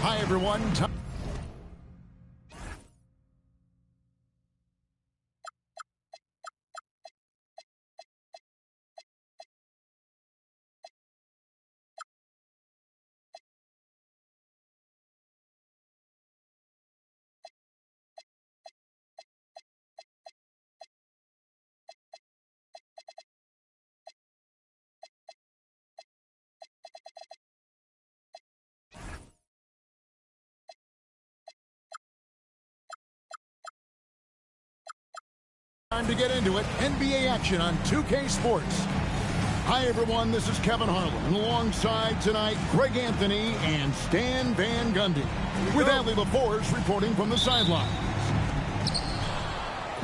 Hi, everyone. Time to get into it. NBA action on 2K Sports. Hi, everyone. This is Kevin Harlan. And alongside tonight, Greg Anthony and Stan Van Gundy. With Allie LaForce reporting from the sidelines.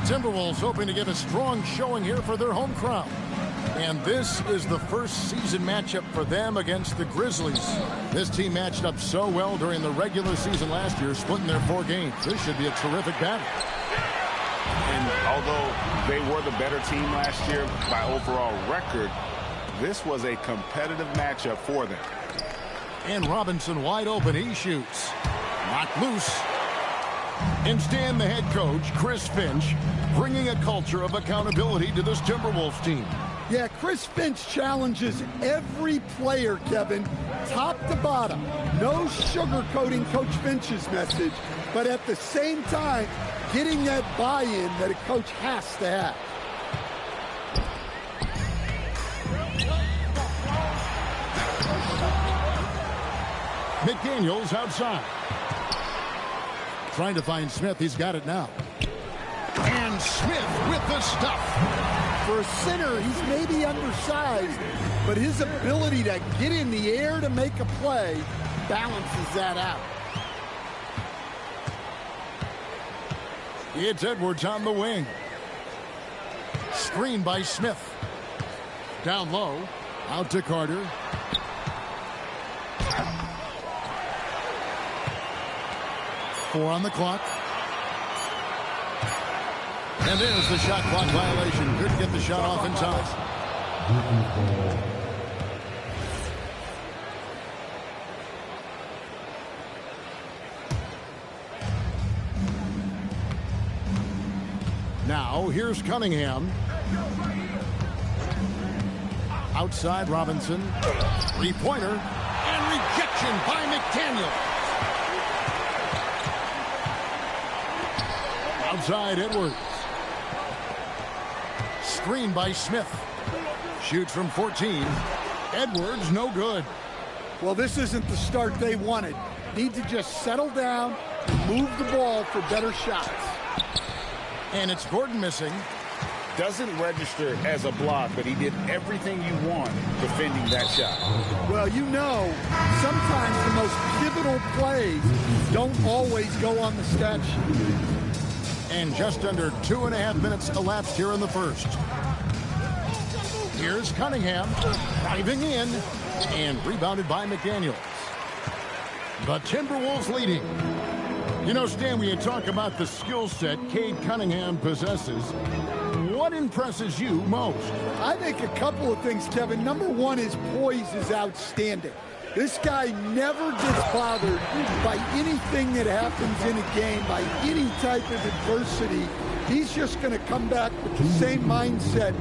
Timberwolves hoping to get a strong showing here for their home crowd. And this is the first season matchup for them against the Grizzlies. This team matched up so well during the regular season last year, splitting their 4 games. This should be a terrific battle. And although they were the better team last year by overall record, this was a competitive matchup for them. And Robinson wide open. He shoots. Knocked loose. And Stan, the head coach, Chris Finch, bringing a culture of accountability to this Timberwolves team. Yeah, Chris Finch challenges every player, Kevin, top to bottom. No sugarcoating Coach Finch's message, but at the same time, getting that buy-in that a coach has to have. McDaniels outside. Trying to find Smith. He's got it now. And Smith with the stuff. For a center, he's maybe undersized, but his ability to get in the air to make a play balances that out. It's Edwards on the wing. Screen by Smith. Down low. Out to Carter. Four on the clock. And there's the shot clock violation. Couldn't get the shot off in time. Now, here's Cunningham. Outside Robinson. Three-pointer. And rejection by McDaniels. Outside Edwards. Screen by Smith. Shoots from 14. Edwards, no good. Well, this isn't the start they wanted. Need to just settle down and move the ball for better shots. And it's Gordon missing. Doesn't register as a block, but he did everything you want defending that shot. Well, you know, sometimes the most pivotal plays don't always go on the stat sheet. And just under 2.5 minutes elapsed here in the first. Here's Cunningham driving in and rebounded by McDaniels. The Timberwolves leading. You know, Stan, when you talk about the skill set Cade Cunningham possesses, what impresses you most? I think a couple of things, Kevin. Number one, his poise is outstanding. This guy never gets bothered by anything that happens in a game, by any type of adversity. He's just going to come back with the same mindset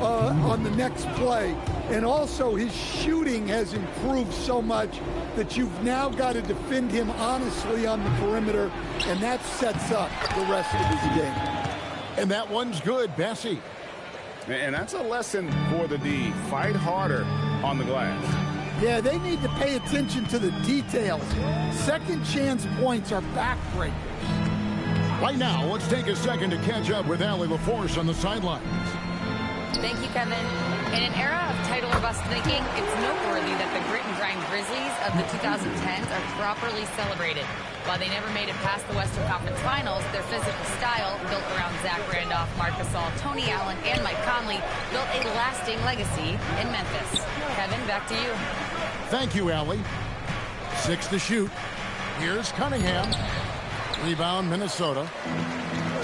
on the next play. And also, his shooting has improved so much that you've now got to defend him honestly on the perimeter, and that sets up the rest of his game. And that one's good, Bessie. And that's a lesson for the D. Fight harder on the glass. Yeah, they need to pay attention to the details. Second chance points are backbreakers. Right now, let's take a second to catch up with Allie LaForce on the sidelines. Thank you, Kevin. In an era of title or bust thinking, it's noteworthy that the grit and grind Grizzlies of the 2010s are properly celebrated. While they never made it past the Western Conference Finals, their physical style, built around Zach Randolph, Marc Gasol, Tony Allen, and Mike Conley, built a lasting legacy in Memphis. Kevin, back to you. Thank you, Allie. 6 to shoot. Here's Cunningham. Rebound, Minnesota.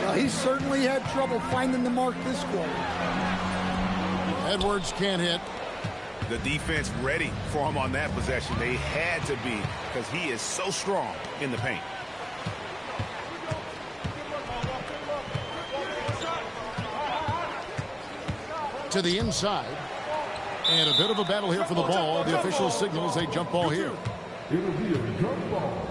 Well, he certainly had trouble finding the mark this quarter. Edwards can't hit. The defense ready for him on that possession. They had to be, because he is so strong in the paint. To the inside. And a bit of a battle here for the ball. The official signals a jump ball here. It'll be a jump ball.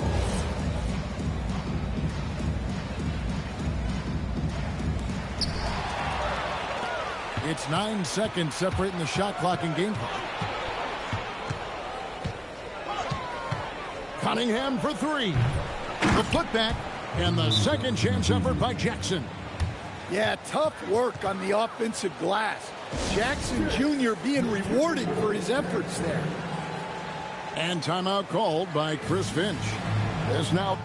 It's 9 seconds separating the shot clock and game clock. Cunningham for three. The putback and the second chance effort by Jackson. Yeah, tough work on the offensive glass. Jackson Jr. being rewarded for his efforts there. And timeout called by Chris Finch. There's now...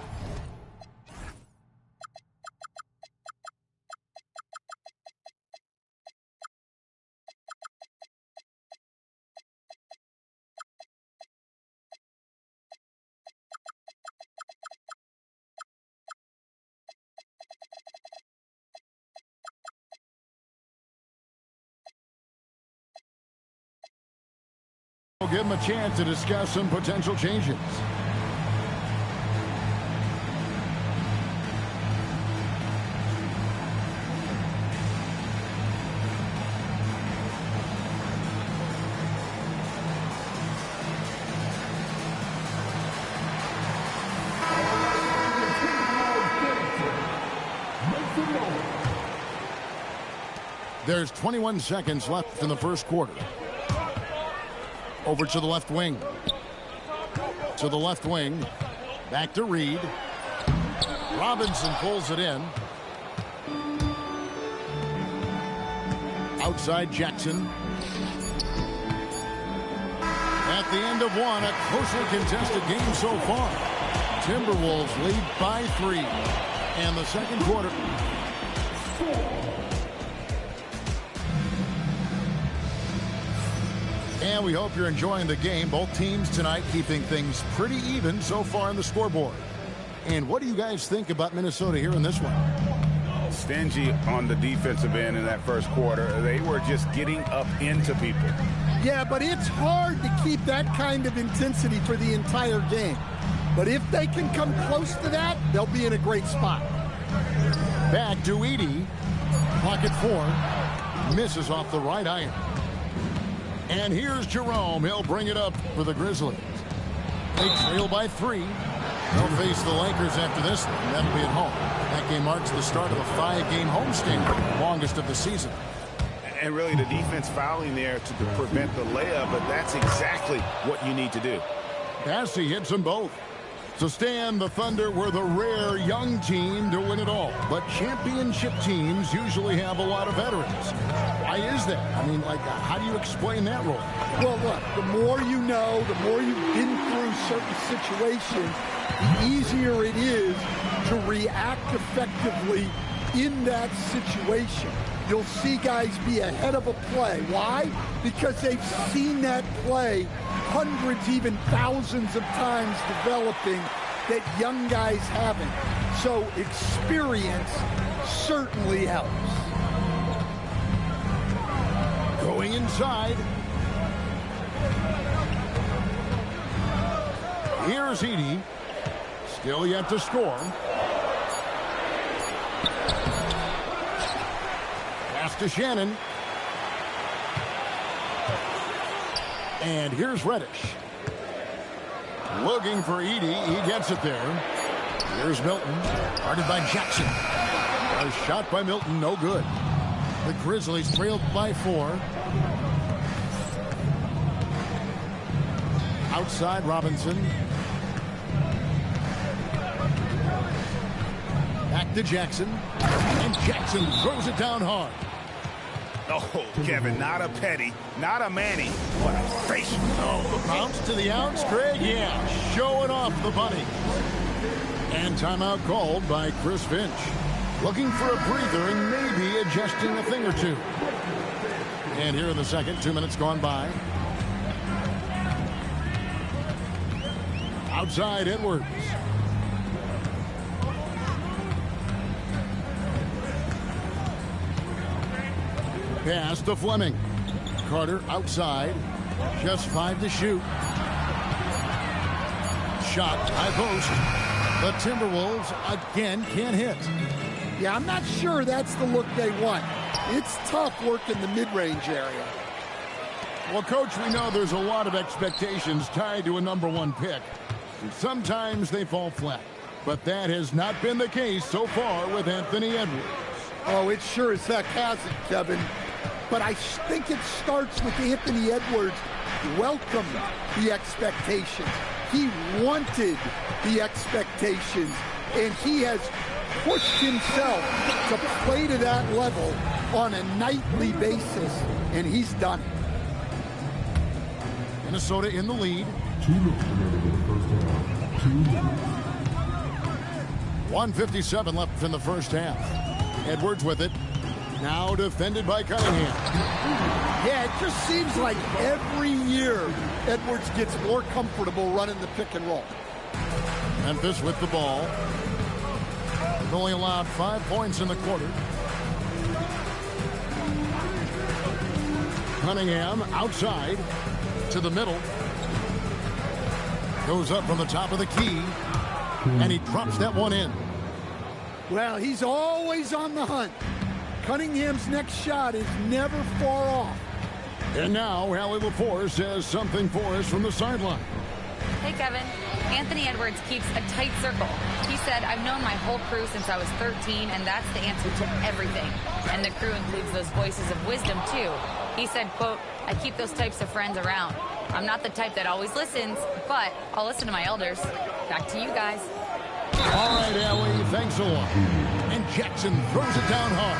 We'll give him a chance to discuss some potential changes. There's 21 seconds left in the first quarter. Over to the left wing. To the left wing. Back to Reed. Robinson pulls it in. Outside Jackson. At the end of one, a closely contested game so far. Timberwolves lead by 3. And the second quarter. And we hope you're enjoying the game. Both teams tonight keeping things pretty even so far on the scoreboard. And what do you guys think about Minnesota here in this one? Stingy on the defensive end in that first quarter. They were just getting up into people. Yeah, but it's hard to keep that kind of intensity for the entire game. But if they can come close to that, they'll be in a great spot. Back to Edey. Pocket 4. Misses off the right iron. And here's Jerome. He'll bring it up for the Grizzlies. They trail by 3. They'll face the Lakers after this. That'll be at home. That game marks the start of a 5-game homestand, longest of the season. And really the defense fouling there to prevent the layup, but that's exactly what you need to do. Passy hits them both. So Stan, the Thunder were the rare young team to win it all. But championship teams usually have a lot of veterans. Why is that? I mean, how do you explain that role? Well, look, the more you know, the more you've been through certain situations, the easier it is to react effectively in that situation. You'll see guys be ahead of a play. Why? Because they've seen that play hundreds, even thousands of times developing that young guys haven't. So experience certainly helps. Going inside. Here's Edey. Still yet to score. Pass to Shannon. And here's Reddish. Looking for Edey. He gets it there. Here's Milton. Guarded by Jackson. A shot by Milton. No good. The Grizzlies trailed by 4. Outside Robinson. Back to Jackson. And Jackson throws it down hard. Oh, Kevin, not a Petty, not a Manny, but a face. Oh, the bounce to the outs, Craig. Yeah, showing off the bunny. And timeout called by Chris Finch. Looking for a breather and maybe adjusting a thing or two. And here in the second, 2 minutes gone by. Outside Edwards. Pass to Fleming. Carter outside. Just 5 to shoot. Shot, high post. The Timberwolves again can't hit. Yeah, I'm not sure that's the look they want. It's tough work in the mid-range area. Well, Coach, we know there's a lot of expectations tied to a #1 pick. And sometimes they fall flat. But that has not been the case so far with Anthony Edwards. Oh, it sure as heck hasn't, Kevin. But I think it starts with Anthony Edwards welcomed the expectations. He wanted the expectations, and he has pushed himself to play to that level on a nightly basis, and he's done it. Minnesota in the lead. 1:57 left in the first half. Edwards with it. Now defended by Cunningham. Yeah, it just seems like every year Edwards gets more comfortable running the pick and roll. Memphis with the ball. They've only allowed 5 points in the quarter. Cunningham outside to the middle. Goes up from the top of the key. And he drops that one in. Well, he's always on the hunt. Cunningham's next shot is never far off. And now Allie LaForce says something for us from the sideline. Hey, Kevin. Anthony Edwards keeps a tight circle. He said, I've known my whole crew since I was 13, and that's the answer to everything. And the crew includes those voices of wisdom, too. He said, quote, I keep those types of friends around. I'm not the type that always listens, but I'll listen to my elders. Back to you guys. All right, Allie, thanks a lot. And Jackson throws it down hard.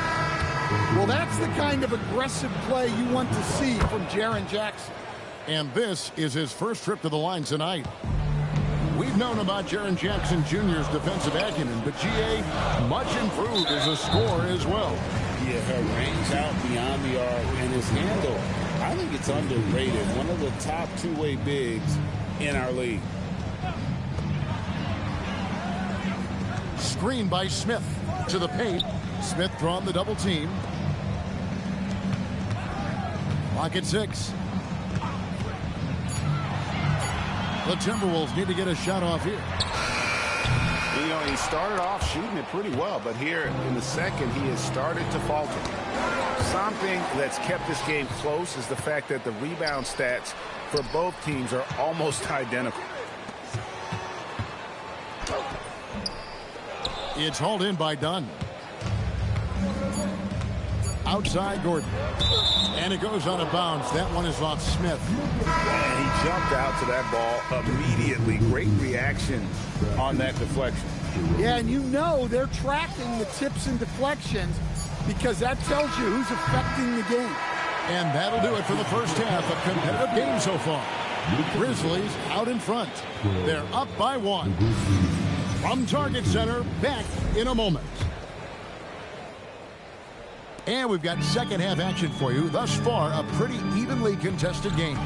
Well, that's the kind of aggressive play you want to see from Jaren Jackson. And this is his first trip to the line tonight. We've known about Jaren Jackson Jr.'s defensive acumen, but G.A. much improved as a scorer as well. Yeah, her range out beyond the arc and his handle, I think it's underrated. One of the top two-way bigs in our league. Screen by Smith to the paint. Smith drawn the double team. Clock at 6. The Timberwolves need to get a shot off here. You know, he started off shooting it pretty well, but here in the second, he has started to falter. Something that's kept this game close is the fact that the rebound stats for both teams are almost identical. It's hauled in by Dunn. Outside Gordon. And it goes out of bounds. That one is off Smith. And he jumped out to that ball immediately. Great reaction on that deflection. Yeah, and you know they're tracking the tips and deflections because that tells you who's affecting the game. And that'll do it for the first half of competitive game so far. Grizzlies out in front. They're up by 1. From Target Center, back in a moment. And we've got second half action for you. Thus far, a pretty evenly contested game.